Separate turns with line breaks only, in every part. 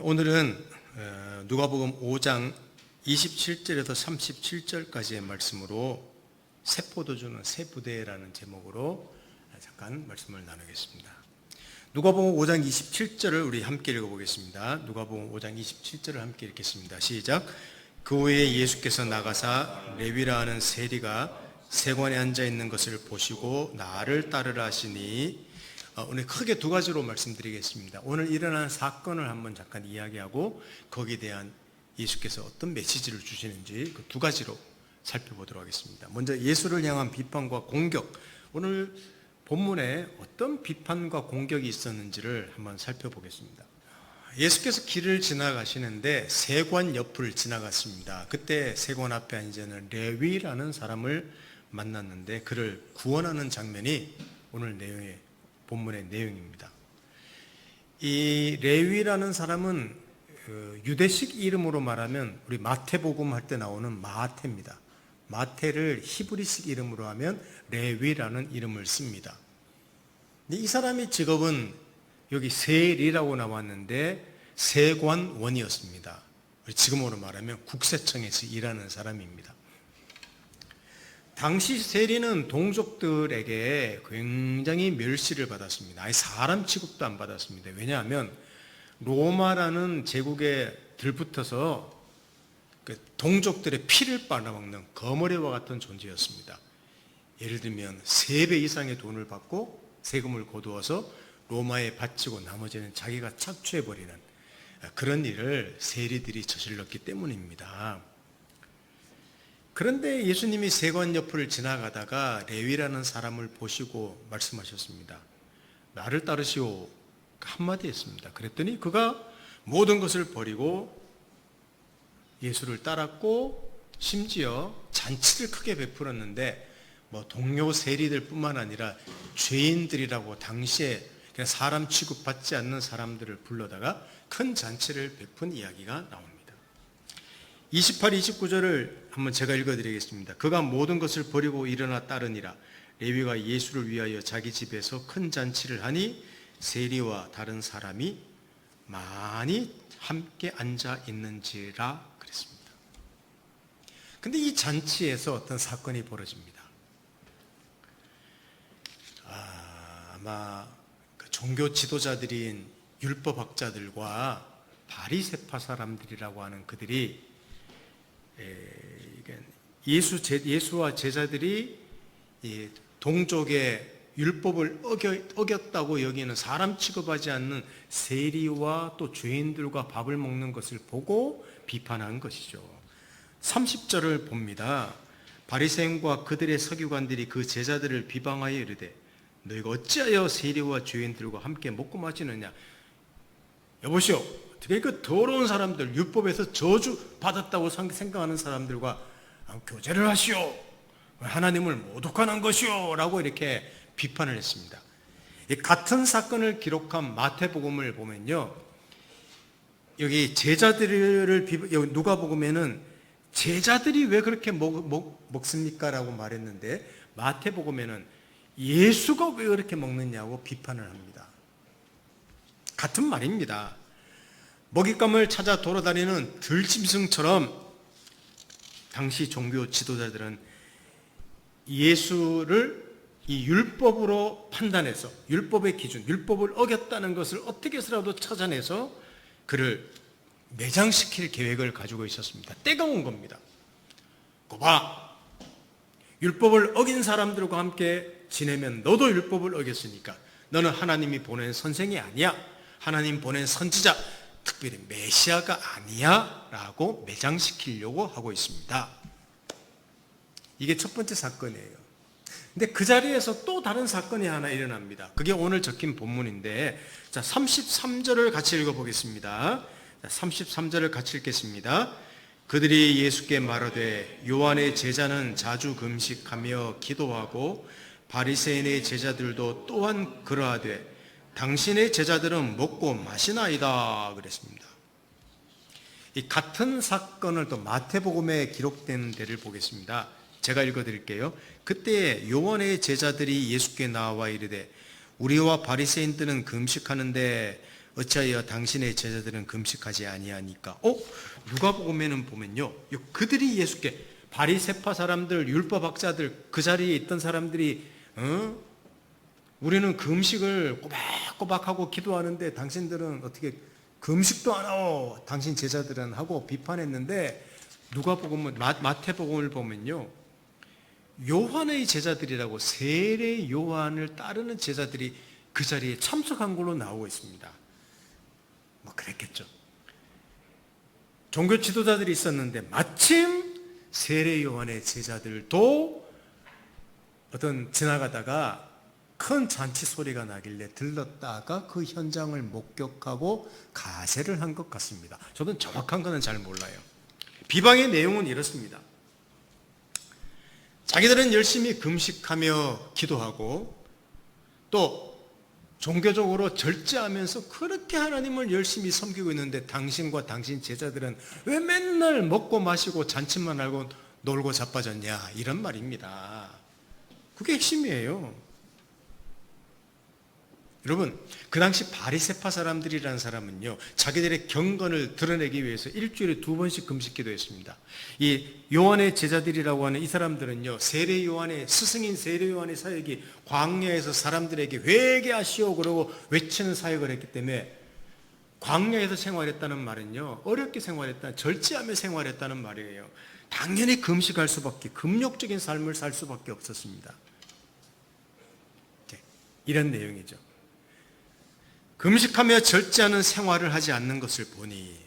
오늘은 누가복음 5장 27절에서 37절까지의 말씀으로 세포도 주는 새 부대라는 제목으로 잠깐 말씀을 나누겠습니다. 누가복음 5장 27절을 우리 함께 읽어보겠습니다. 누가복음 5장 27절을 함께 읽겠습니다. 시작. 그 후에 예수께서 나가사 레위라 하는 세리가 세관에 앉아 있는 것을 보시고 나를 따르라 하시니, 오늘 크게 두 가지로 말씀드리겠습니다. 오늘 일어난 사건을 한번 잠깐 이야기하고 거기에 대한 예수께서 어떤 메시지를 주시는지 그 두 가지로 살펴보도록 하겠습니다. 먼저 예수를 향한 비판과 공격, 오늘 본문에 어떤 비판과 공격이 있었는지를 한번 살펴보겠습니다. 예수께서 길을 지나가시는데 세관 옆을 지나갔습니다. 그때 세관 앞에 앉은 레위라는 사람을 만났는데 그를 구원하는 장면이 오늘 본문의 내용입니다. 이 레위라는 사람은 유대식 이름으로 말하면 우리 마태복음 할 때 나오는 마태입니다. 마태를 히브리식 이름으로 하면 레위라는 이름을 씁니다. 이 사람의 직업은 여기 세리라고 나왔는데 세관원이었습니다. 지금으로 말하면 국세청에서 일하는 사람입니다. 당시 세리는 동족들에게 굉장히 멸시를 받았습니다. 아예 사람 취급도 안 받았습니다. 왜냐하면 로마라는 제국에 들붙어서 동족들의 피를 빨아먹는 거머리와 같은 존재였습니다. 예를 들면 3배 이상의 돈을 받고 세금을 거두어서 로마에 바치고 나머지는 자기가 착취해버리는 그런 일을 세리들이 저질렀기 때문입니다. 그런데 예수님이 세관 옆을 지나가다가 레위라는 사람을 보시고 말씀하셨습니다. 나를 따르시오 한마디 했습니다. 그랬더니 그가 모든 것을 버리고 예수를 따랐고 심지어 잔치를 크게 베풀었는데 동료 세리들 뿐만 아니라 죄인들이라고 당시에 그냥 사람 취급받지 않는 사람들을 불러다가 큰 잔치를 베푼 이야기가 나옵니다. 28, 29절을 한번 제가 읽어드리겠습니다. 그가 모든 것을 버리고 일어나 따르니라. 레위가 예수를 위하여 자기 집에서 큰 잔치를 하니 세리와 다른 사람이 많이 함께 앉아 있는지라 그랬습니다. 근데 이 잔치에서 어떤 사건이 벌어집니다. 아마 그 종교 지도자들인 율법학자들과 바리새파 사람들이라고 하는 그들이 예수와 제자들이 동족의 율법을 어겼다고 여기는 사람 취급하지 않는 세리와 또 죄인들과 밥을 먹는 것을 보고 비판한 것이죠. 30절을 봅니다. 바리새인과 그들의 서기관들이 그 제자들을 비방하여 이르되 너희가 어찌하여 세리와 죄인들과 함께 먹고 마시느냐. 여보시오, 어떻게 그 더러운 사람들, 율법에서 저주 받았다고 생각하는 사람들과 교제를 하시오, 하나님을 모독하는 것이오 라고 이렇게 비판을 했습니다. 이 같은 사건을 기록한 마태복음을 보면요, 여기 제자들을 여기 누가복음에는 제자들이 왜 그렇게 먹습니까? 라고 말했는데 마태복음에는 예수가 왜 그렇게 먹느냐고 비판을 합니다. 같은 말입니다. 먹잇감을 찾아 돌아다니는 들짐승처럼 당시 종교 지도자들은 예수를 이 율법으로 판단해서 율법의 기준, 율법을 어겼다는 것을 어떻게 해서라도 찾아내서 그를 매장시킬 계획을 가지고 있었습니다. 때가 온 겁니다. 봐, 율법을 어긴 사람들과 함께 지내면 너도 율법을 어겼으니까 너는 하나님이 보낸 선생이 아니야, 하나님 보낸 선지자, 특별히 메시아가 아니야 라고 매장시키려고 하고 있습니다. 이게 첫 번째 사건이에요. 근데 그 자리에서 또 다른 사건이 하나 일어납니다. 그게 오늘 적힌 본문인데, 자, 33절을 같이 읽어보겠습니다. 33절을 같이 읽겠습니다. 그들이 예수께 말하되 요한의 제자는 자주 금식하며 기도하고 바리새인의 제자들도 또한 그러하되 당신의 제자들은 먹고 마시나이다 그랬습니다. 이 같은 사건을 또 마태복음에 기록된 데를 보겠습니다. 제가 읽어드릴게요. 그때 요한의 제자들이 예수께 나와 이르되 우리와 바리새인들은 금식하는데 어찌하여 당신의 제자들은 금식하지 아니하니까? 누가복음에는 보면요, 그들이 예수께, 바리새파 사람들, 율법학자들, 그 자리에 있던 사람들이 우리는 금식을 꼬박꼬박하고 기도하는데 당신들은 어떻게 금식도 안 하고 당신 제자들은 하고 비판했는데, 누가복음은, 마태복음을 보면요, 요한의 제자들이라고 세례 요한을 따르는 제자들이 그 자리에 참석한 걸로 나오고 있습니다. 뭐 그랬겠죠. 종교 지도자들이 있었는데 마침 세례 요한의 제자들도 어떤 지나가다가 큰 잔치 소리가 나길래 들렀다가 그 현장을 목격하고 가세를 한 것 같습니다. 저는 정확한 거는 잘 몰라요. 비방의 내용은 이렇습니다. 자기들은 열심히 금식하며 기도하고 또 종교적으로 절제하면서 그렇게 하나님을 열심히 섬기고 있는데, 당신과 당신 제자들은 왜 맨날 먹고 마시고 잔치만 하고 놀고 자빠졌냐, 이런 말입니다. 그게 핵심이에요. 여러분, 그 당시 바리새파 사람들이라는 사람은요, 자기들의 경건을 드러내기 위해서 일주일에 2번씩 금식 기도했습니다. 이 요한의 제자들이라고 하는 이 사람들은요, 세례 요한의, 스승인 세례 요한의 사역이 광야에서 사람들에게 회개하시오 그러고 외치는 사역을 했기 때문에, 광야에서 생활했다는 말은요, 어렵게 생활했다, 절제하며 생활했다는 말이에요. 당연히 금식할 수밖에, 금욕적인 삶을 살 수밖에 없었습니다. 이런 내용이죠. 금식하며 절제하는 생활을 하지 않는 것을 보니,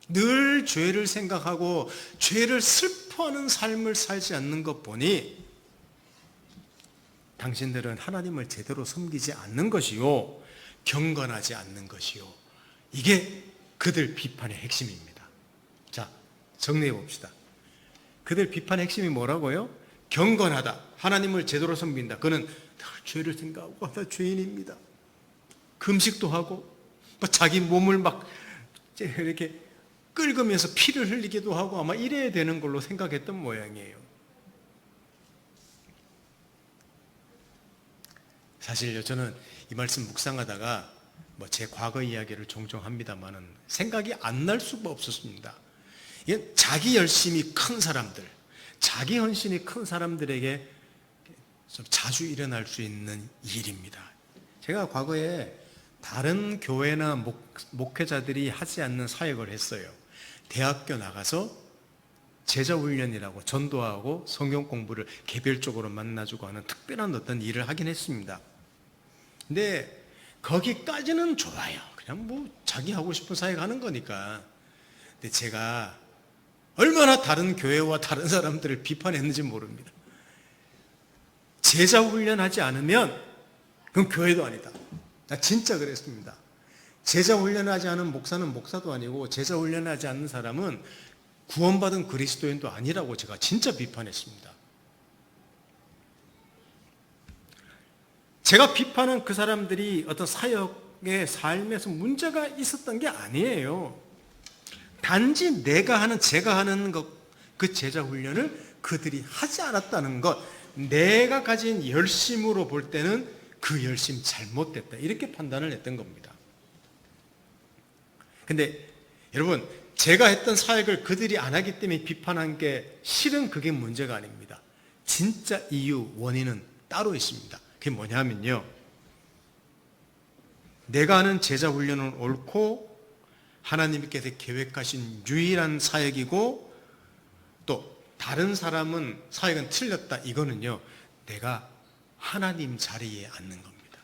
늘 죄를 생각하고 죄를 슬퍼하는 삶을 살지 않는 것 보니, 당신들은 하나님을 제대로 섬기지 않는 것이요, 경건하지 않는 것이요, 이게 그들 비판의 핵심입니다. 자, 정리해 봅시다. 그들 비판의 핵심이 뭐라고요? 경건하다, 하나님을 제대로 섬긴다, 그는 늘 죄를 생각하고 나 죄인입니다, 금식도 하고 자기 몸을 막 이렇게 끓으면서 피를 흘리기도 하고 아마 이래야 되는 걸로 생각했던 모양이에요. 사실요, 저는 이 말씀 묵상하다가 제 과거 이야기를 종종 합니다만은 생각이 안 날 수가 없었습니다. 이게 자기 열심이 큰 사람들, 자기 헌신이 큰 사람들에게 좀 자주 일어날 수 있는 일입니다. 제가 과거에 다른 교회나 목회자들이 하지 않는 사역을 했어요. 대학교 나가서 제자훈련이라고 전도하고 성경 공부를 개별적으로 만나주고 하는 특별한 어떤 일을 하긴 했습니다. 근데 거기까지는 좋아요. 그냥 자기 하고 싶은 사역 하는 거니까. 근데 제가 얼마나 다른 교회와 다른 사람들을 비판했는지 모릅니다. 제자훈련하지 않으면 그건 교회도 아니다. 나 진짜 그랬습니다. 제자훈련하지 않은 목사는 목사도 아니고, 제자훈련하지 않는 사람은 구원받은 그리스도인도 아니라고 제가 진짜 비판했습니다. 제가 비판한 그 사람들이 어떤 사역의 삶에서 문제가 있었던 게 아니에요. 단지 제가 하는 것, 그 제자훈련을 그들이 하지 않았다는 것, 내가 가진 열심으로 볼 때는 그 열심 잘못됐다, 이렇게 판단을 했던 겁니다. 근데 여러분, 제가 했던 사역을 그들이 안 하기 때문에 비판한 게 실은 그게 문제가 아닙니다. 진짜 이유, 원인은 따로 있습니다. 그게 뭐냐면요, 내가 하는 제자훈련은 옳고 하나님께서 계획하신 유일한 사역이고, 또 다른 사람은 사역은 틀렸다, 이거는요, 내가 하나님 자리에 앉는 겁니다.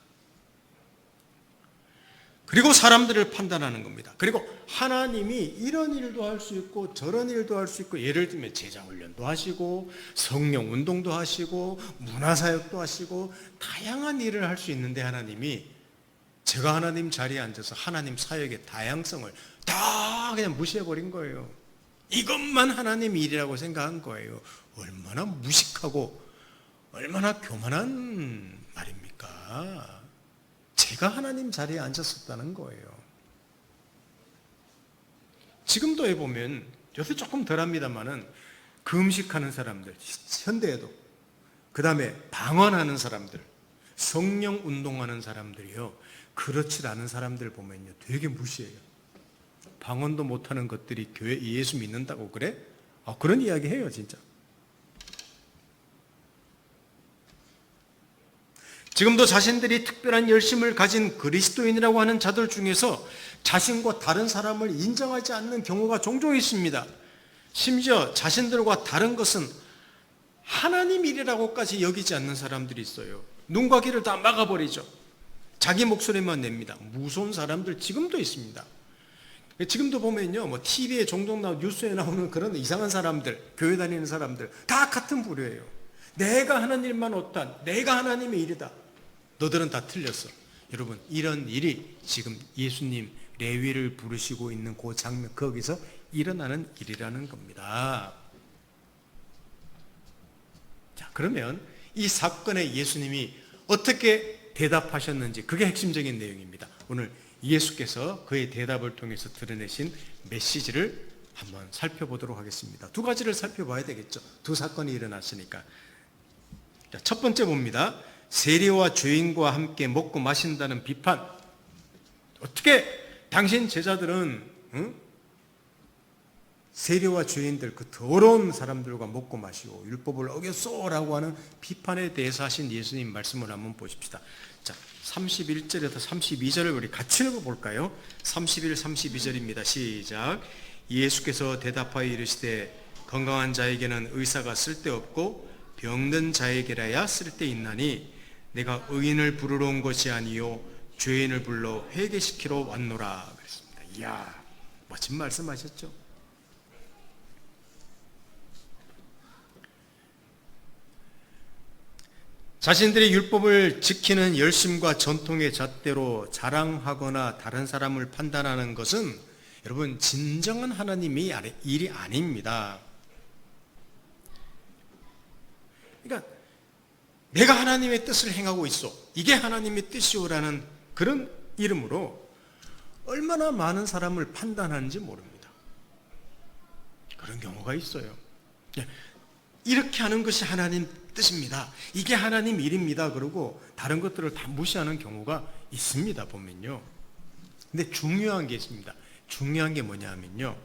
그리고 사람들을 판단하는 겁니다. 그리고 하나님이 이런 일도 할 수 있고 저런 일도 할 수 있고, 예를 들면 제자훈련도 하시고 성령 운동도 하시고 문화사역도 하시고 다양한 일을 할 수 있는데, 하나님이 제가 하나님 자리에 앉아서 하나님 사역의 다양성을 다 그냥 무시해버린 거예요. 이것만 하나님 일이라고 생각한 거예요. 얼마나 무식하고 얼마나 교만한 말입니까? 제가 하나님 자리에 앉았었다는 거예요. 지금도 해보면, 요새 조금 덜합니다만은 금식하는 사람들, 현대에도, 그 다음에 방언하는 사람들, 성령 운동하는 사람들이요, 그렇지 않은 사람들 보면요 되게 무시해요. 방언도 못하는 것들이 교회 예수 믿는다고 그래? 그런 이야기 해요 진짜. 지금도 자신들이 특별한 열심을 가진 그리스도인이라고 하는 자들 중에서 자신과 다른 사람을 인정하지 않는 경우가 종종 있습니다. 심지어 자신들과 다른 것은 하나님 일이라고까지 여기지 않는 사람들이 있어요. 눈과 귀를 다 막아버리죠. 자기 목소리만 냅니다. 무서운 사람들 지금도 있습니다. 지금도 보면요, 뭐 TV에 종종 뉴스에 나오는 그런 이상한 사람들, 교회 다니는 사람들 다 같은 부류예요. 내가 하는 일만 옳다, 내가 하나님의 일이다. 너들은 다 틀렸어. 여러분, 이런 일이 지금 예수님 레위를 부르시고 있는 그 장면, 거기서 일어나는 일이라는 겁니다. 자, 그러면 이 사건에 예수님이 어떻게 대답하셨는지, 그게 핵심적인 내용입니다. 오늘 예수께서 그의 대답을 통해서 드러내신 메시지를 한번 살펴보도록 하겠습니다. 두 가지를 살펴봐야 되겠죠. 두 사건이 일어났으니까. 자, 첫 번째 봅니다. 세리와 죄인과 함께 먹고 마신다는 비판. 어떻게 당신 제자들은 세리와 죄인들, 그 더러운 사람들과 먹고 마시고 율법을 어겼소라고 하는 비판에 대해서 하신 예수님 말씀을 한번 보십시다. 자, 31절에서 32절을 우리 같이 읽어볼까요? 31, 32절입니다. 시작. 예수께서 대답하여 이르시되 건강한 자에게는 의사가 쓸데없고 병든 자에게라야 쓸데있나니 내가 의인을 부르러 온 것이 아니요 죄인을 불러 회개시키러 왔노라 그랬습니다. 이야, 멋진 말씀하셨죠? 자신들의 율법을 지키는 열심과 전통의 잣대로 자랑하거나 다른 사람을 판단하는 것은 여러분 진정한 하나님의 일이 아닙니다. 그러니까 내가 하나님의 뜻을 행하고 있어, 이게 하나님의 뜻이오라는 그런 이름으로 얼마나 많은 사람을 판단하는지 모릅니다. 그런 경우가 있어요. 이렇게 하는 것이 하나님 뜻입니다, 이게 하나님 일입니다, 그러고 다른 것들을 다 무시하는 경우가 있습니다 보면요. 근데 중요한 게 있습니다. 중요한 게 뭐냐 하면요,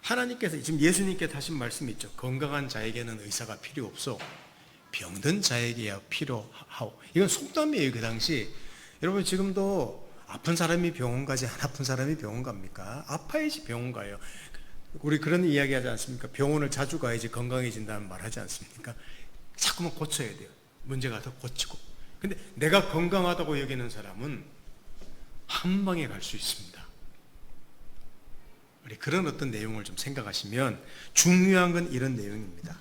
하나님께서 지금 예수님께서 하신 말씀이 있죠. 건강한 자에게는 의사가 필요 없어, 병든 자에게야 필요하오. 이건 속담이에요. 그 당시 여러분, 지금도 아픈 사람이 병원 가지 안 아픈 사람이 병원 갑니까? 아파야지 병원 가요. 우리 그런 이야기 하지 않습니까? 병원을 자주 가야지 건강해진다는 말 하지 않습니까? 자꾸만 고쳐야 돼요. 문제가 더 고치고. 근데 내가 건강하다고 여기는 사람은 한 방에 갈 수 있습니다. 우리 그런 어떤 내용을 좀 생각하시면 중요한 건 이런 내용입니다.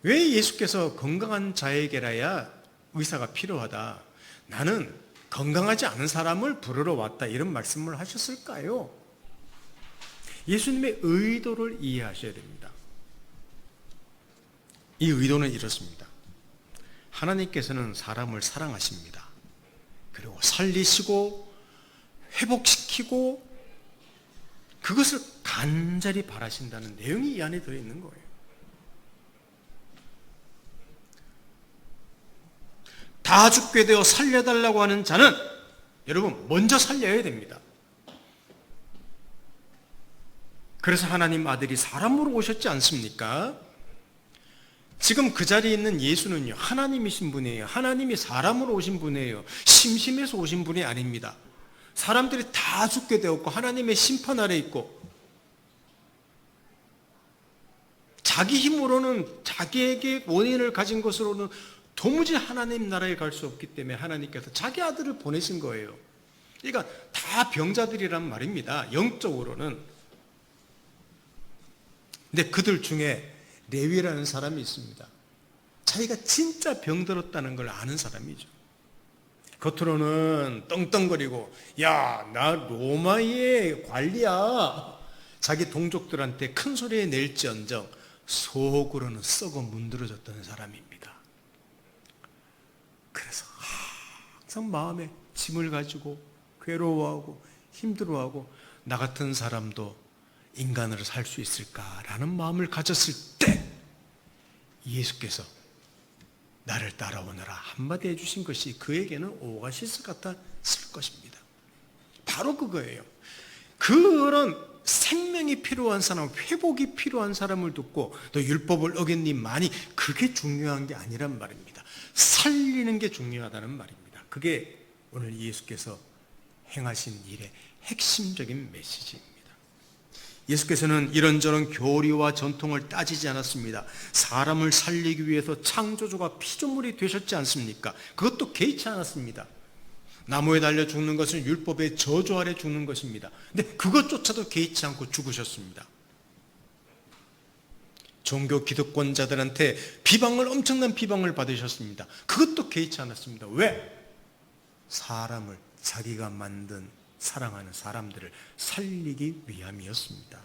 왜 예수께서 건강한 자에게라야 의사가 필요하다, 나는 건강하지 않은 사람을 부르러 왔다, 이런 말씀을 하셨을까요? 예수님의 의도를 이해하셔야 됩니다. 이 의도는 이렇습니다. 하나님께서는 사람을 사랑하십니다. 그리고 살리시고 회복시키고 그것을 간절히 바라신다는 내용이 이 안에 들어있는 거예요. 다 죽게 되어 살려달라고 하는 자는 여러분 먼저 살려야 됩니다. 그래서 하나님 아들이 사람으로 오셨지 않습니까? 지금 그 자리에 있는 예수는요, 하나님이신 분이에요. 하나님이 사람으로 오신 분이에요. 심심해서 오신 분이 아닙니다. 사람들이 다 죽게 되었고 하나님의 심판 아래 있고 자기 힘으로는, 자기에게 원인을 가진 것으로는 도무지 하나님 나라에 갈 수 없기 때문에 하나님께서 자기 아들을 보내신 거예요. 그러니까 다 병자들이란 말입니다, 영적으로는. 근데 그들 중에 레위라는 사람이 있습니다. 자기가 진짜 병들었다는 걸 아는 사람이죠. 겉으로는 떵떵거리고, 야, 나 로마의 관리야, 자기 동족들한테 큰 소리에 낼지언정 속으로는 썩어 문드러졌던 사람입니다. 그래서 항상 마음에 짐을 가지고 괴로워하고 힘들어하고, 나 같은 사람도 인간으로 살 수 있을까라는 마음을 가졌을 때 예수께서 나를 따라오너라 한마디 해주신 것이 그에게는 오아시스 같았을 것입니다. 바로 그거예요. 그런 생명이 필요한 사람, 회복이 필요한 사람을 듣고 너 율법을 어겼니만이 그게 중요한 게 아니란 말입니다. 살리는 게 중요하다는 말입니다. 그게 오늘 예수께서 행하신 일의 핵심적인 메시지입니다. 예수께서는 이런저런 교리와 전통을 따지지 않았습니다. 사람을 살리기 위해서 창조주가 피조물이 되셨지 않습니까? 그것도 개의치 않았습니다. 나무에 달려 죽는 것은 율법의 저주 아래 죽는 것입니다. 근데 그것조차도 개의치 않고 죽으셨습니다. 종교 기득권자들한테 엄청난 비방을 받으셨습니다. 그것도 개의치 않았습니다. 왜? 사람을, 자기가 만든 사랑하는 사람들을 살리기 위함이었습니다.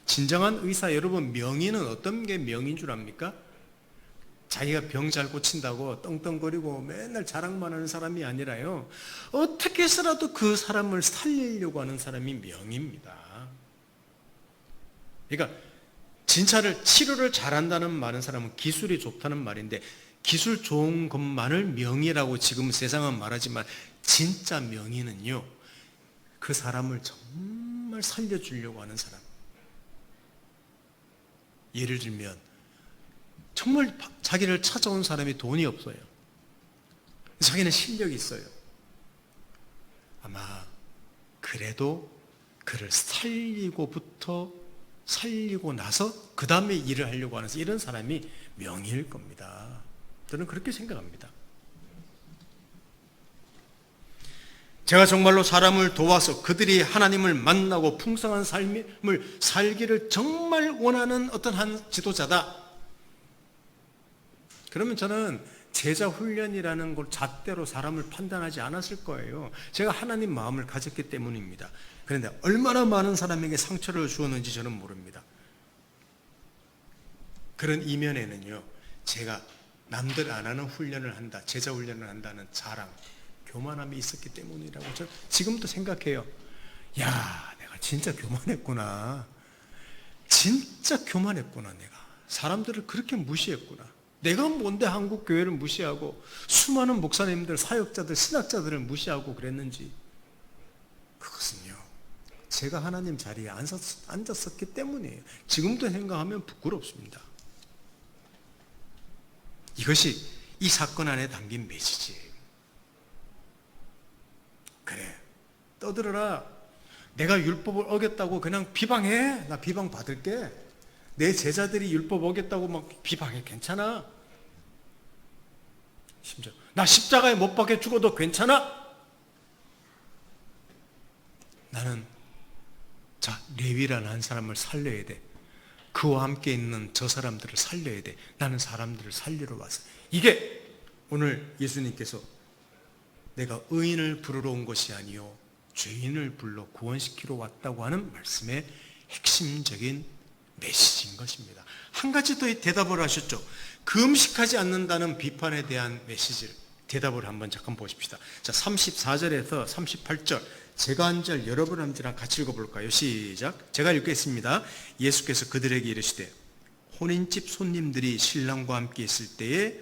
진정한 의사, 여러분, 명의는 어떤 게 명인 줄 압니까? 자기가 병 잘 고친다고 떵떵거리고 맨날 자랑만 하는 사람이 아니라요, 어떻게 해서라도 그 사람을 살리려고 하는 사람이 명입니다. 그러니까 치료를 잘한다는 많은 사람은 기술이 좋다는 말인데, 기술 좋은 것만을 명의라고 지금 세상은 말하지만 진짜 명의는요, 그 사람을 정말 살려주려고 하는 사람. 예를 들면 정말 자기를 찾아온 사람이 돈이 없어요. 자기는 실력이 있어요. 아마 그래도 그를 살리고 나서 그 다음에 일을 하려고 하는 이런 사람이 명의일 겁니다. 저는 그렇게 생각합니다. 제가 정말로 사람을 도와서 그들이 하나님을 만나고 풍성한 삶을 살기를 정말 원하는 어떤 한 지도자다. 그러면 저는 제자 훈련이라는 걸 잣대로 사람을 판단하지 않았을 거예요. 제가 하나님 마음을 가졌기 때문입니다. 그런데 얼마나 많은 사람에게 상처를 주었는지 저는 모릅니다. 그런 이면에는요, 제가 남들 안 하는 훈련을 한다, 제자 훈련을 한다는 자랑, 교만함이 있었기 때문이라고 저는 지금도 생각해요. 야, 내가 진짜 교만했구나. 진짜 교만했구나. 내가 사람들을 그렇게 무시했구나. 내가 뭔데 한국 교회를 무시하고 수많은 목사님들, 사역자들, 신학자들을 무시하고 그랬는지. 그것은요, 제가 하나님 자리에 앉았었기 때문이에요. 지금도 생각하면 부끄럽습니다. 이것이 이 사건 안에 담긴 메시지예요. 그래, 떠들어라. 내가 율법을 어겼다고 그냥 비방해. 나 비방 받을게. 내 제자들이 율법 어겼다고 막 비방해. 괜찮아. 심지어 나 십자가에 못 박혀 죽어도 괜찮아. 나는 레위라는 한 사람을 살려야 돼. 그와 함께 있는 저 사람들을 살려야 돼. 나는 사람들을 살리러 왔어. 이게 오늘 예수님께서 내가 의인을 부르러 온 것이 아니요 죄인을 불러 구원시키러 왔다고 하는 말씀의 핵심적인 메시지인 것입니다. 한 가지 더 대답을 하셨죠. 금식하지 않는다는 비판에 대한 메시지를, 대답을 한번 잠깐 보십시다. 자, 34절에서 38절, 제가 한 절, 여러분 한 절 같이 읽어볼까요? 시작. 제가 읽겠습니다. 예수께서 그들에게 이르시되 혼인집 손님들이 신랑과 함께 있을 때에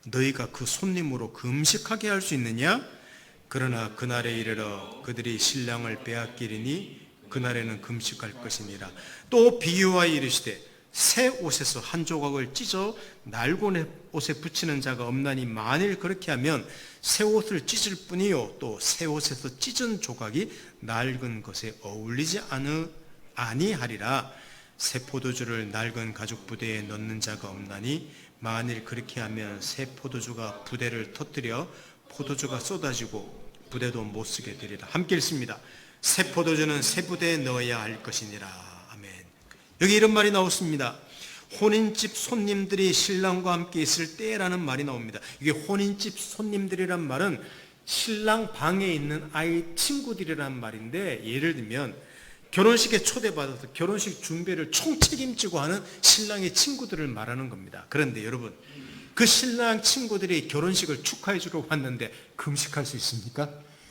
너희가 그 손님으로 금식하게 할 수 있느냐? 그러나 그날에 이르러 그들이 신랑을 빼앗기리니 그날에는 금식할 것이니라. 또 비유하여 이르시되 새 옷에서 한 조각을 찢어 낡은 옷에 붙이는 자가 없나니 만일 그렇게 하면 새 옷을 찢을 뿐이요 또 새 옷에서 찢은 조각이 낡은 것에 어울리지 아니하리라. 새 포도주를 낡은 가죽 부대에 넣는 자가 없나니 만일 그렇게 하면 새 포도주가 부대를 터뜨려 포도주가 쏟아지고 부대도 못 쓰게 되리라. 함께 읽습니다. 새 포도주는 새 부대에 넣어야 할 것이니라. 아멘. 여기 이런 말이 나왔습니다. 혼인집 손님들이 신랑과 함께 있을 때라는 말이 나옵니다. 이게 혼인집 손님들이란 말은 신랑 방에 있는 아이 친구들이란 말인데, 예를 들면 결혼식에 초대받아서 결혼식 준비를 총책임지고 하는 신랑의 친구들을 말하는 겁니다. 그런데 여러분, 그 신랑 친구들이 결혼식을 축하해 주러 왔는데 금식할 수 있습니까?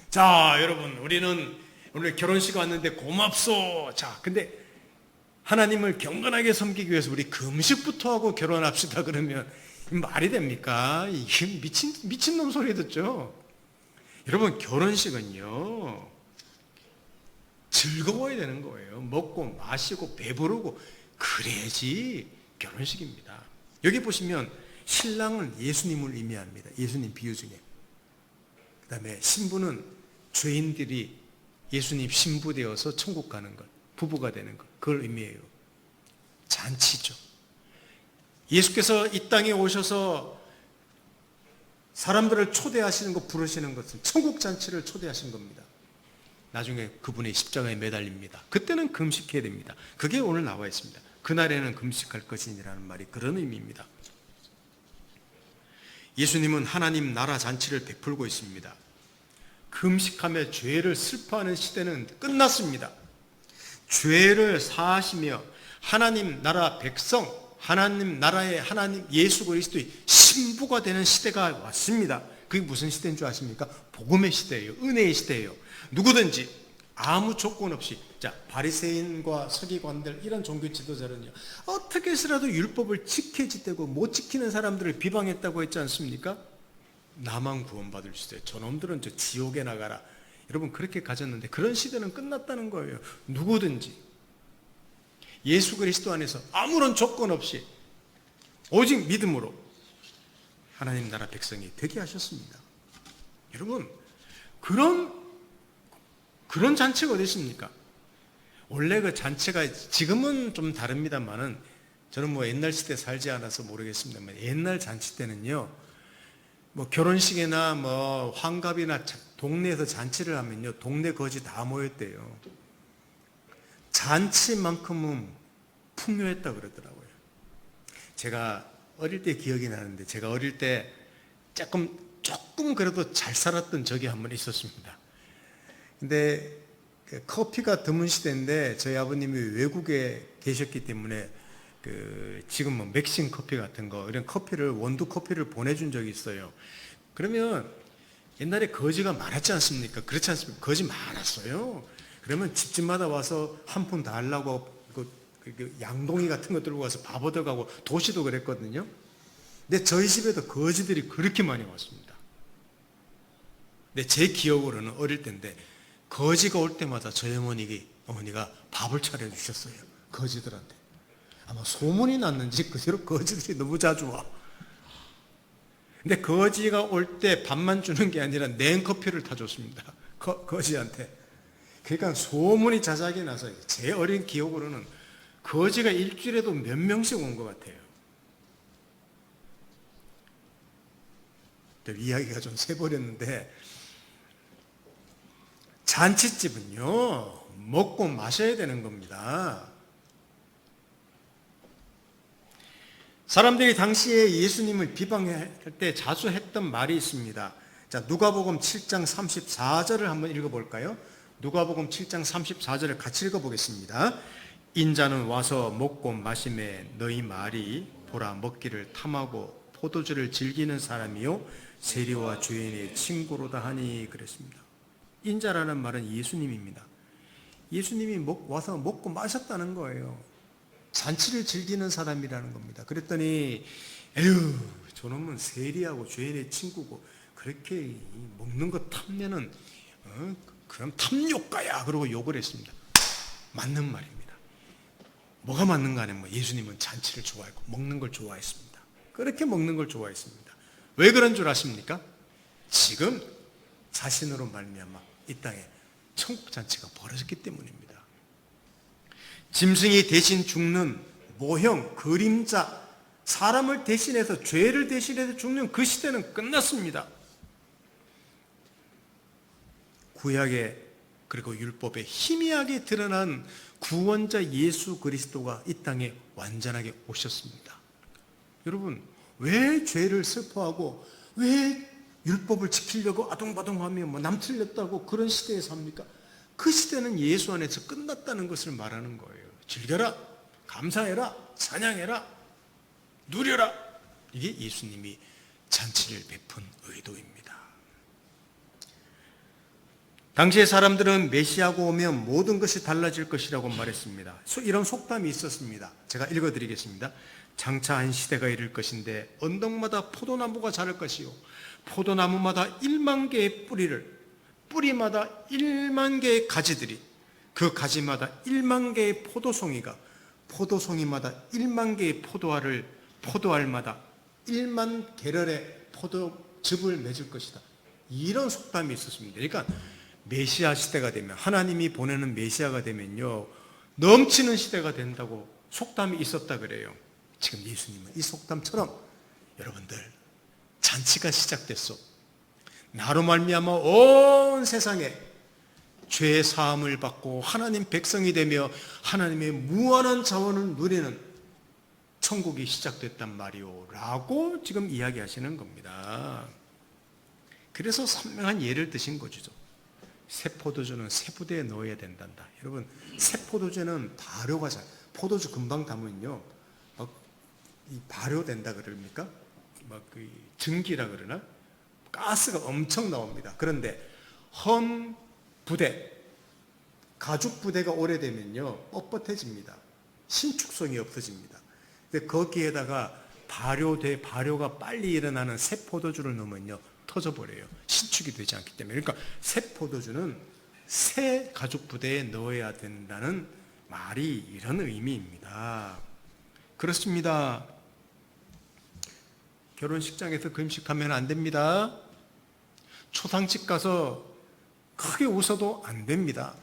자, 여러분, 우리는 오늘 결혼식 왔는데 고맙소. 자, 근데 하나님을 경건하게 섬기기 위해서 우리 금식부터 하고 결혼합시다 그러면 말이 됩니까? 이게 미친놈 소리 듣죠? 여러분, 결혼식은요, 즐거워야 되는 거예요. 먹고 마시고 배부르고 그래야지 결혼식입니다. 여기 보시면 신랑은 예수님을 의미합니다. 예수님 비유 중에. 그 다음에 신부는 죄인들이 예수님 신부 되어서 천국 가는 것, 부부가 되는 것, 그걸 의미해요. 잔치죠. 예수께서 이 땅에 오셔서 사람들을 초대하시는 것, 부르시는 것은 천국 잔치를 초대하신 겁니다. 나중에 그분이 십자가에 매달립니다. 그때는 금식해야 됩니다. 그게 오늘 나와 있습니다. 그날에는 금식할 것이니라는 말이 그런 의미입니다. 예수님은 하나님 나라 잔치를 베풀고 있습니다. 금식하며 죄를 슬퍼하는 시대는 끝났습니다. 죄를 사하시며 하나님 나라 백성, 하나님 나라의 하나님 예수 그리스도의 신부가 되는 시대가 왔습니다. 그게 무슨 시대인 줄 아십니까? 복음의 시대예요. 은혜의 시대예요. 누구든지 아무 조건 없이, 자, 바리새인과 서기관들 이런 종교 지도자는요, 어떻게 해서라도 율법을 지켜지되고 못 지키는 사람들을 비방했다고 했지 않습니까? 나만 구원받을 시대, 저놈들은 저 지옥에 나가라. 여러분, 그렇게 가졌는데 그런 시대는 끝났다는 거예요. 누구든지 예수 그리스도 안에서 아무런 조건 없이 오직 믿음으로 하나님 나라 백성이 되게 하셨습니다. 여러분, 그런 잔치가 어디 있습니까? 원래 그 잔치가 지금은 좀 다릅니다만은, 저는 뭐 옛날 시대 살지 않아서 모르겠습니다만, 옛날 잔치 때는요, 뭐 결혼식이나 뭐 환갑이나 동네에서 잔치를 하면요, 동네 거지 다 모였대요. 잔치만큼은 풍요했다 그러더라고요. 제가 어릴 때 기억이 나는데, 제가 어릴 때 조금 그래도 잘 살았던 적이 한 번 있었습니다. 근데 커피가 드문 시대인데 저희 아버님이 외국에 계셨기 때문에 지금 뭐 맥신 커피 같은 거, 이런 커피를, 원두 커피를 보내준 적이 있어요. 그러면 옛날에 거지가 많았지 않습니까? 그렇지 않습니까? 거지 많았어요. 그러면 집집마다 와서 한 푼 달라고 양동이 같은 거 들고 와서 밥 얻어가고, 도시도 그랬거든요. 근데 저희 집에도 거지들이 그렇게 많이 왔습니다. 근데 제 기억으로는 어릴 때인데, 거지가 올 때마다 저희 어머니가 밥을 차려주셨어요. 거지들한테. 아마 소문이 났는지 그대로 거지들이 너무 자주 와. 근데 거지가 올 때 밥만 주는 게 아니라 냉커피를 타줬습니다. 거지한테. 그러니까 소문이 자작이 나서 제 어린 기억으로는 거지가 일주일에도 몇 명씩 온 것 같아요. 이야기가 좀 새버렸는데, 잔치집은요, 먹고 마셔야 되는 겁니다. 사람들이 당시에 예수님을 비방할 때 자주 했던 말이 있습니다. 자, 누가복음 7장 34절을 한번 읽어볼까요? 누가복음 7장 34절을 같이 읽어보겠습니다. 인자는 와서 먹고 마시매 너희 말이 보라 먹기를 탐하고 포도주를 즐기는 사람이요 세리와 주인의 친구로다 하니 그랬습니다. 인자라는 말은 예수님입니다. 예수님이 와서 먹고 마셨다는 거예요. 잔치를 즐기는 사람이라는 겁니다. 그랬더니 에휴, 저놈은 세리하고 죄인의 친구고 그렇게 먹는 거 탐내는 그럼 탐욕가야, 그러고 욕을 했습니다. 맞는 말입니다. 뭐가 맞는가 하면 예수님은 잔치를 좋아했고 먹는 걸 좋아했습니다. 그렇게 먹는 걸 좋아했습니다. 왜 그런 줄 아십니까? 지금 자신으로 말미암아 이 땅에 천국 잔치가 벌어졌기 때문입니다. 짐승이 대신 죽는 모형, 그림자, 사람을 대신해서, 죄를 대신해서 죽는 그 시대는 끝났습니다. 구약에, 그리고 율법에 희미하게 드러난 구원자 예수 그리스도가 이 땅에 완전하게 오셨습니다. 여러분, 왜 죄를 슬퍼하고 왜 율법을 지키려고 아동바동하며 남 틀렸다고 그런 시대에 삽니까? 그 시대는 예수 안에서 끝났다는 것을 말하는 거예요. 즐겨라, 감사해라, 찬양해라, 누려라. 이게 예수님이 잔치를 베푼 의도입니다. 당시의 사람들은 메시아가 오면 모든 것이 달라질 것이라고 말했습니다. 이런 속담이 있었습니다. 제가 읽어드리겠습니다. 장차 한 시대가 이를 것인데 언덕마다 포도나무가 자랄 것이요 포도나무마다 1만 개의 뿌리마다 1만 개의 가지들이 그 가지마다 1만 개의 포도송이마다 1만 개의 포도알마다 1만 계럴의 포도즙을 맺을 것이다. 이런 속담이 있었습니다. 그러니까 메시아 시대가 되면 하나님이 보내는 메시아가 되면요 넘치는 시대가 된다고 속담이 있었다 그래요. 지금 예수님은 이 속담처럼 여러분들 잔치가 시작됐어. 나로 말미암아 온 세상에 죄의 사함을 받고 하나님 백성이 되며 하나님의 무한한 자원을 누리는 천국이 시작됐단 말이오 라고 지금 이야기하시는 겁니다. 그래서 선명한 예를 드신 거죠. 새 포도주는 새 부대에 넣어야 된단다. 여러분 새 포도주는 발효가 잘 포도주 금방 담으면요 이 발효된다 그럽니까? 그 증기라 그러나? 가스가 엄청 나옵니다. 그런데 헌 부대, 가죽 부대가 오래되면요 뻣뻣해집니다. 신축성이 없어집니다. 근데 거기에다가 발효가 빨리 일어나는 새 포도주를 넣으면요 터져버려요. 신축이 되지 않기 때문에. 그러니까 새 포도주는 새 가죽 부대에 넣어야 된다는 말이 이런 의미입니다. 그렇습니다. 결혼식장에서 금식하면 안 됩니다. 초상집 가서 크게 웃어도 안 됩니다.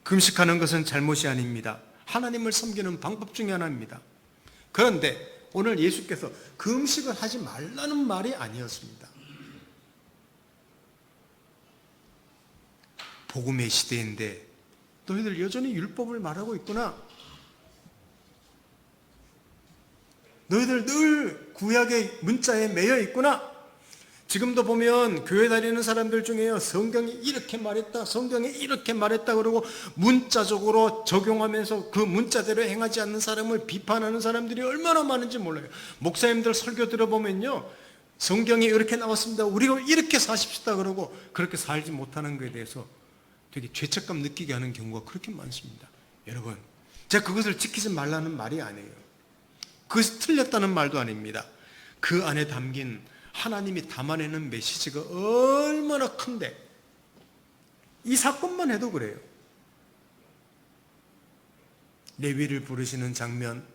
금식하는 것은 잘못이 아닙니다. 하나님을 섬기는 방법 중에 하나입니다. 그런데 오늘 예수께서 금식을 하지 말라는 말이 아니었습니다. 복음의 시대인데 너희들 여전히 율법을 말하고 있구나. 너희들 늘 구약의 문자에 매여 있구나. 지금도 보면 교회 다니는 사람들 중에요 성경이 이렇게 말했다 성경이 이렇게 말했다 그러고 문자적으로 적용하면서 그 문자대로 행하지 않는 사람을 비판하는 사람들이 얼마나 많은지 몰라요. 목사님들 설교 들어보면요 성경이 이렇게 나왔습니다 우리가 이렇게 사십시다 그러고 그렇게 살지 못하는 것에 대해서 되게 죄책감 느끼게 하는 경우가 그렇게 많습니다. 여러분 제가 그것을 지키지 말라는 말이 아니에요. 그것이 틀렸다는 말도 아닙니다. 그 안에 담긴 하나님이 담아내는 메시지가 얼마나 큰데 이 사건만 해도 그래요. 레위를 부르시는 장면,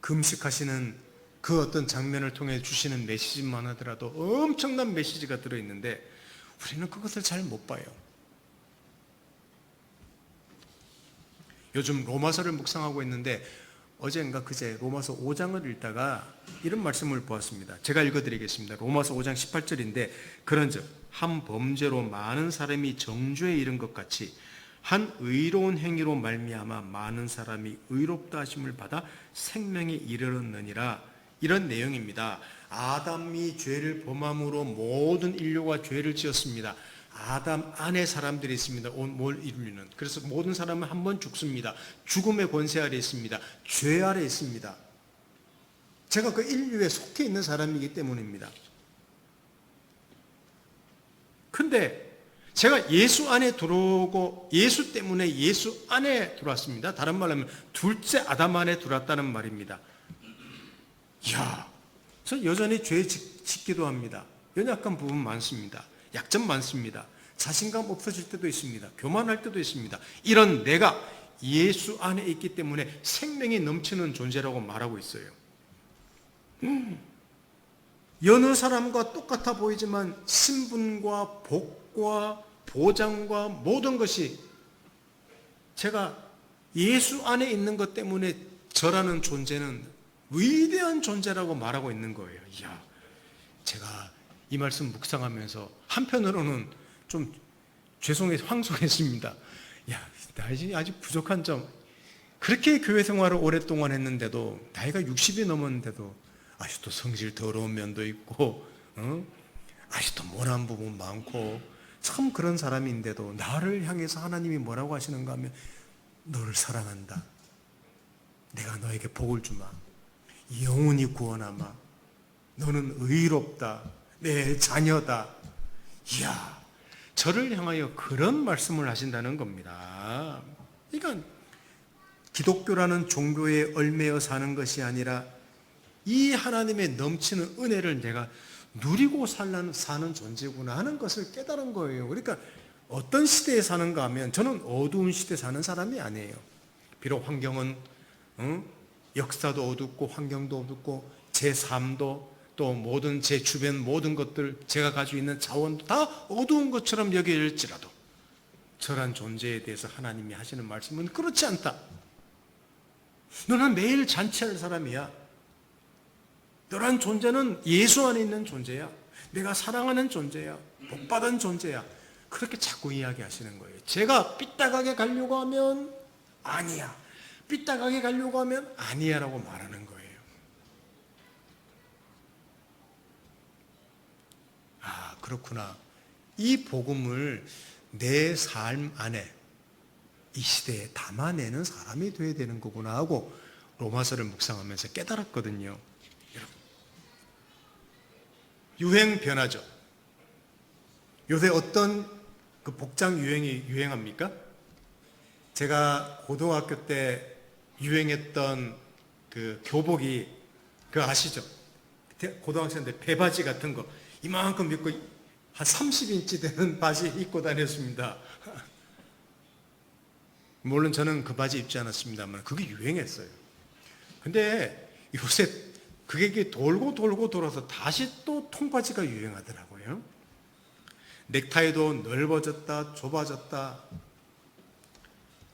금식하시는 그 어떤 장면을 통해 주시는 메시지만 하더라도 엄청난 메시지가 들어있는데 우리는 그것을 잘 못 봐요. 요즘 로마서를 묵상하고 있는데 어제인가 그제 로마서 5장을 읽다가 이런 말씀을 보았습니다. 제가 읽어드리겠습니다. 로마서 5장 18절인데 그런즉 한 범죄로 많은 사람이 정죄에 이른 것 같이 한 의로운 행위로 말미암아 많은 사람이 의롭다 하심을 받아 생명에 이르렀느니라. 이런 내용입니다. 아담이 죄를 범함으로 모든 인류가 죄를 지었습니다. 아담 안에 사람들이 있습니다. 뭘 이루는. 그래서 모든 사람은 한 번 죽습니다. 죽음의 권세 아래 있습니다. 죄 아래 있습니다. 제가 그 인류에 속해 있는 사람이기 때문입니다. 근데 제가 예수 안에 들어오고 예수 때문에 예수 안에 들어왔습니다. 다른 말로 하면 둘째 아담 안에 들어왔다는 말입니다. 이야, 저 여전히 죄 짓기도 합니다. 연약한 부분 많습니다. 약점 많습니다. 자신감 없어질 때도 있습니다. 교만할 때도 있습니다. 이런 내가 예수 안에 있기 때문에 생명이 넘치는 존재라고 말하고 있어요. 여느 사람과 똑같아 보이지만 신분과 복과 보장과 모든 것이 제가 예수 안에 있는 것 때문에 저라는 존재는 위대한 존재라고 말하고 있는 거예요. 이야, 제가 이 말씀 묵상하면서 한편으로는 좀 황송했습니다. 야, 나 아직 부족한 점. 그렇게 교회 생활을 오랫동안 했는데도 나이가 60이 넘었는데도 아직도 성질 더러운 면도 있고 아직도 모난 부분 많고 참 그런 사람인데도 나를 향해서 하나님이 뭐라고 하시는가 하면 너를 사랑한다. 내가 너에게 복을 주마. 영원히 구원하마. 너는 의롭다. 내 자녀다. 이야, 저를 향하여 그런 말씀을 하신다는 겁니다. 그러니까 기독교라는 종교에 얽매여 사는 것이 아니라 이 하나님의 넘치는 은혜를 내가 누리고 사는 존재구나 하는 것을 깨달은 거예요. 그러니까 어떤 시대에 사는가 하면 저는 어두운 시대에 사는 사람이 아니에요. 비록 환경은 역사도 어둡고 환경도 어둡고 제 삶도 또 모든 제 주변 모든 것들 제가 가지고 있는 자원도 다 어두운 것처럼 여겨질지라도 저런 존재에 대해서 하나님이 하시는 말씀은 그렇지 않다. 너는 매일 잔치할 사람이야. 너란 존재는 예수 안에 있는 존재야. 내가 사랑하는 존재야. 복받은 존재야. 그렇게 자꾸 이야기하시는 거예요. 제가 삐딱하게 가려고 하면 아니야. 삐딱하게 가려고 하면 아니야 라고 말하는 거예요. 아, 그렇구나. 이 복음을 내 삶 안에 이 시대에 담아내는 사람이 되어야 되는 거구나 하고 로마서를 묵상하면서 깨달았거든요. 유행 변하죠. 요새 어떤 그 복장 유행이 유행합니까? 제가 고등학교 때 유행했던 그 교복이 그거 아시죠? 고등학생들 배바지 같은 거 이만큼 입고 한 30인치 되는 바지 입고 다녔습니다. 물론 저는 그 바지 입지 않았습니다만 그게 유행했어요. 근데 요새 그게 돌고 돌아서 다시 또 통바지가 유행하더라고요. 넥타이도 넓어졌다 좁아졌다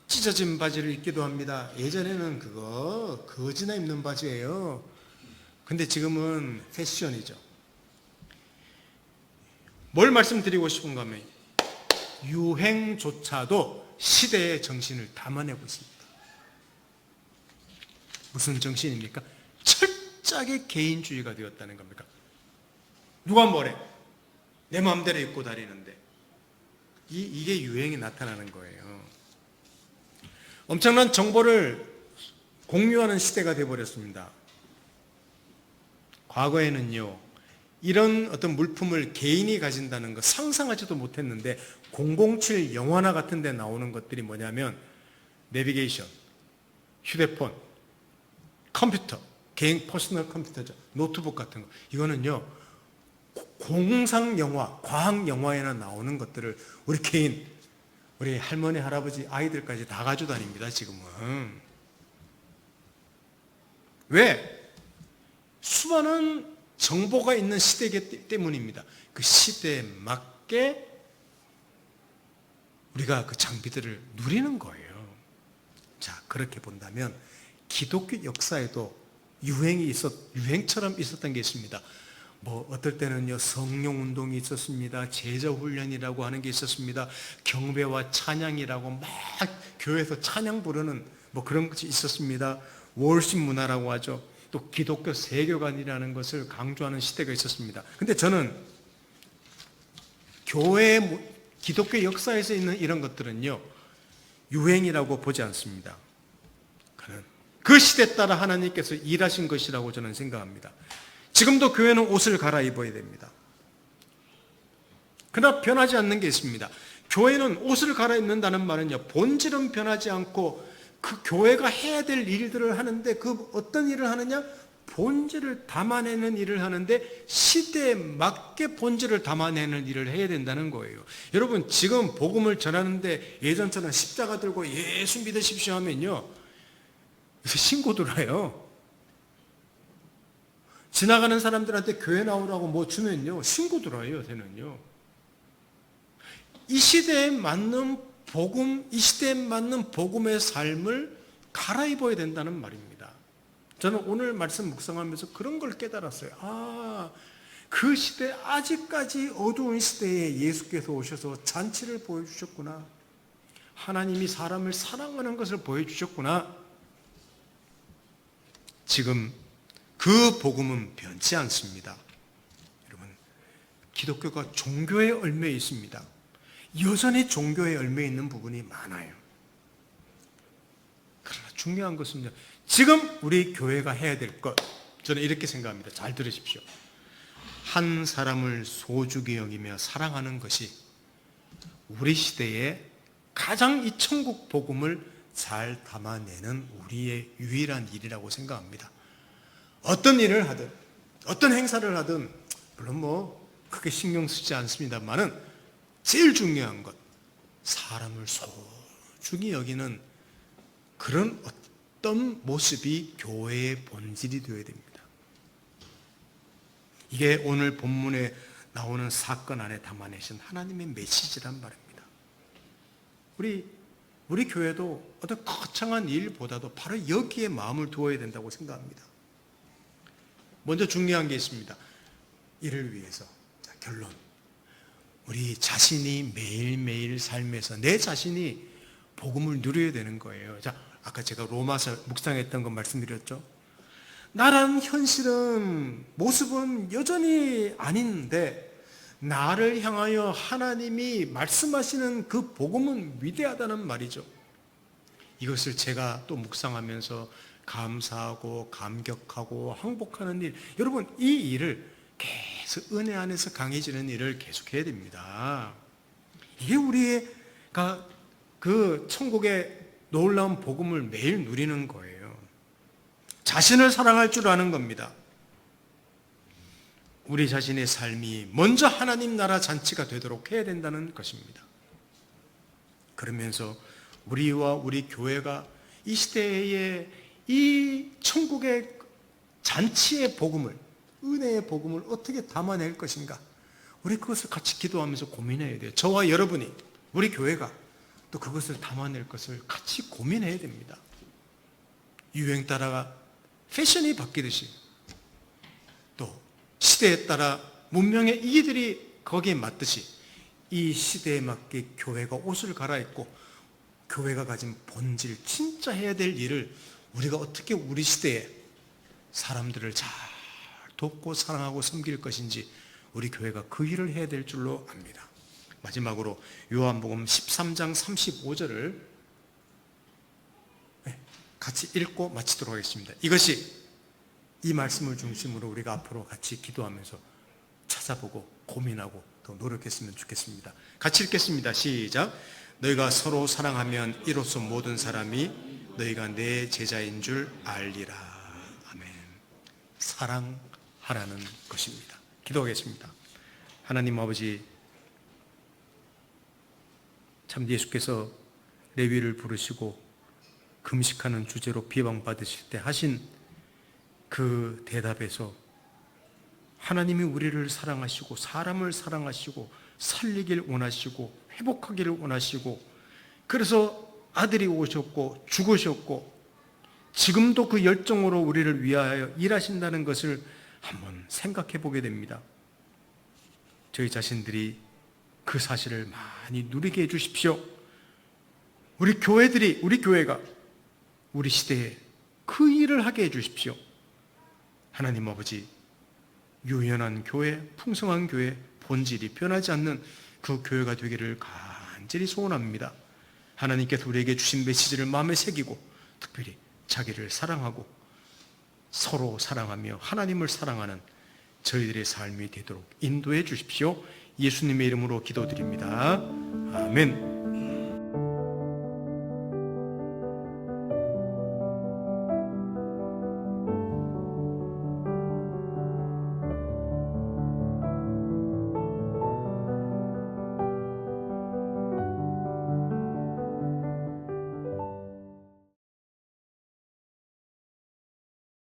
찢어진 바지를 입기도 합니다. 예전에는 그거 거지나 입는 바지예요. 근데 지금은 패션이죠. 뭘 말씀드리고 싶은가 하면 유행조차도 시대의 정신을 담아내고 있습니다. 무슨 정신입니까? 철저하게 개인주의가 되었다는 겁니까? 누가 뭐래? 내 마음대로 입고 다니는데 이게 유행이 나타나는 거예요. 엄청난 정보를 공유하는 시대가 되어버렸습니다. 과거에는요, 이런 어떤 물품을 개인이 가진다는 거 상상하지도 못했는데 007 영화나 같은 데 나오는 것들이 뭐냐면 내비게이션, 휴대폰, 컴퓨터, 개인 퍼스널 컴퓨터죠. 노트북 같은 거. 이거는요, 공상 영화, 과학 영화에나 나오는 것들을 우리 개인, 우리 할머니, 할아버지, 아이들까지 다 가지고 다닙니다, 지금은. 왜? 수많은 정보가 있는 시대이기 때문입니다. 그 시대에 맞게 우리가 그 장비들을 누리는 거예요. 자, 그렇게 본다면 기독교 역사에도 유행처럼 있었던 게 있습니다. 뭐 어떨 때는요, 성령 운동이 있었습니다. 제자 훈련이라고 하는 게 있었습니다. 경배와 찬양이라고 막 교회에서 찬양 부르는 뭐 그런 것이 있었습니다. 월십 문화라고 하죠. 또 기독교 세교관이라는 것을 강조하는 시대가 있었습니다. 근데 저는 기독교 역사에서 있는 이런 것들은요, 유행이라고 보지 않습니다. 그 시대 따라 하나님께서 일하신 것이라고 저는 생각합니다. 지금도 교회는 옷을 갈아입어야 됩니다. 그러나 변하지 않는 게 있습니다. 교회는 옷을 갈아입는다는 말은요, 본질은 변하지 않고 그 교회가 해야 될 일들을 하는데 그 어떤 일을 하느냐? 본질을 담아내는 일을 하는데 시대에 맞게 본질을 담아내는 일을 해야 된다는 거예요. 여러분, 지금 복음을 전하는데 예전처럼 십자가 들고 예수 믿으십시오 하면요, 신고 들어요. 지나가는 사람들한테 교회 나오라고 뭐 주면요, 신고 들어요, 요새는요. 이 시대에 맞는 복음, 이 시대에 맞는 복음의 삶을 갈아입어야 된다는 말입니다. 저는 오늘 말씀 묵상하면서 그런 걸 깨달았어요. 아, 그 시대, 아직까지 어두운 시대에 예수께서 오셔서 잔치를 보여주셨구나. 하나님이 사람을 사랑하는 것을 보여주셨구나. 지금 그 복음은 변치 않습니다. 여러분, 기독교가 종교에 얽매여 있습니다. 여전히 종교에 얽매여 있는 부분이 많아요. 그러나 중요한 것은요, 지금 우리 교회가 해야 될 것, 저는 이렇게 생각합니다. 잘 들으십시오. 한 사람을 소중히 여기며 사랑하는 것이 우리 시대에 가장 이 천국 복음을 잘 담아내는 우리의 유일한 일이라고 생각합니다. 어떤 일을 하든 어떤 행사를 하든 물론 뭐 크게 신경 쓰지 않습니다만은 제일 중요한 것, 사람을 소중히 여기는 그런 어떤 모습이 교회의 본질이 되어야 됩니다. 이게 오늘 본문에 나오는 사건 안에 담아내신 하나님의 메시지란 말입니다. 우리 교회도 어떤 거창한 일보다도 바로 여기에 마음을 두어야 된다고 생각합니다. 먼저 중요한 게 있습니다. 이를 위해서. 자, 결론. 우리 자신이 매일매일 삶에서 내 자신이 복음을 누려야 되는 거예요. 자, 아까 제가 로마서 묵상했던 거 말씀드렸죠. 나라는 현실은, 모습은 여전히 아닌데 나를 향하여 하나님이 말씀하시는 그 복음은 위대하다는 말이죠. 이것을 제가 또 묵상하면서 감사하고 감격하고 항복하는 일, 여러분 이 일을 계속 은혜 안에서 강해지는 일을 계속해야 됩니다. 이게 우리가 그 천국의 놀라운 복음을 매일 누리는 거예요. 자신을 사랑할 줄 아는 겁니다. 우리 자신의 삶이 먼저 하나님 나라 잔치가 되도록 해야 된다는 것입니다. 그러면서 우리와 우리 교회가 이 시대에 이 천국의 잔치의 복음을, 은혜의 복음을 어떻게 담아낼 것인가, 우리 그것을 같이 기도하면서 고민해야 돼요. 저와 여러분이, 우리 교회가 또 그것을 담아낼 것을 같이 고민해야 됩니다. 유행 따라 패션이 바뀌듯이 또 시대에 따라 문명의 이들이 거기에 맞듯이 이 시대에 맞게 교회가 옷을 갈아입고 교회가 가진 본질, 진짜 해야 될 일을 우리가 어떻게 우리 시대에 사람들을 잘 돕고 사랑하고 섬길 것인지 우리 교회가 그 일을 해야 될 줄로 압니다. 마지막으로 요한복음 13장 35절을 같이 읽고 마치도록 하겠습니다. 이것이 이 말씀을 중심으로 우리가 앞으로 같이 기도하면서 찾아보고 고민하고 더 노력했으면 좋겠습니다. 같이 읽겠습니다. 시작. 너희가 서로 사랑하면 이로써 모든 사람이 너희가 내 제자인 줄 알리라. 아멘. 사랑하라는 것입니다. 기도하겠습니다. 하나님 아버지, 참 예수께서 레위를 부르시고 금식하는 주제로 비방받으실 때 하신 그 대답에서 하나님이 우리를 사랑하시고 사람을 사랑하시고 살리길 원하시고 회복하기를 원하시고, 그래서 아들이 오셨고 죽으셨고 지금도 그 열정으로 우리를 위하여 일하신다는 것을 한번 생각해 보게 됩니다. 저희 자신들이 그 사실을 많이 누리게 해주십시오. 우리 교회가 우리 시대에 그 일을 하게 해주십시오. 하나님 아버지, 유연한 교회, 풍성한 교회, 본질이 변하지 않는 그 교회가 되기를 간절히 소원합니다. 하나님께서 우리에게 주신 메시지를 마음에 새기고 특별히 자기를 사랑하고 서로 사랑하며 하나님을 사랑하는 저희들의 삶이 되도록 인도해 주십시오. 예수님의 이름으로 기도드립니다. 아멘.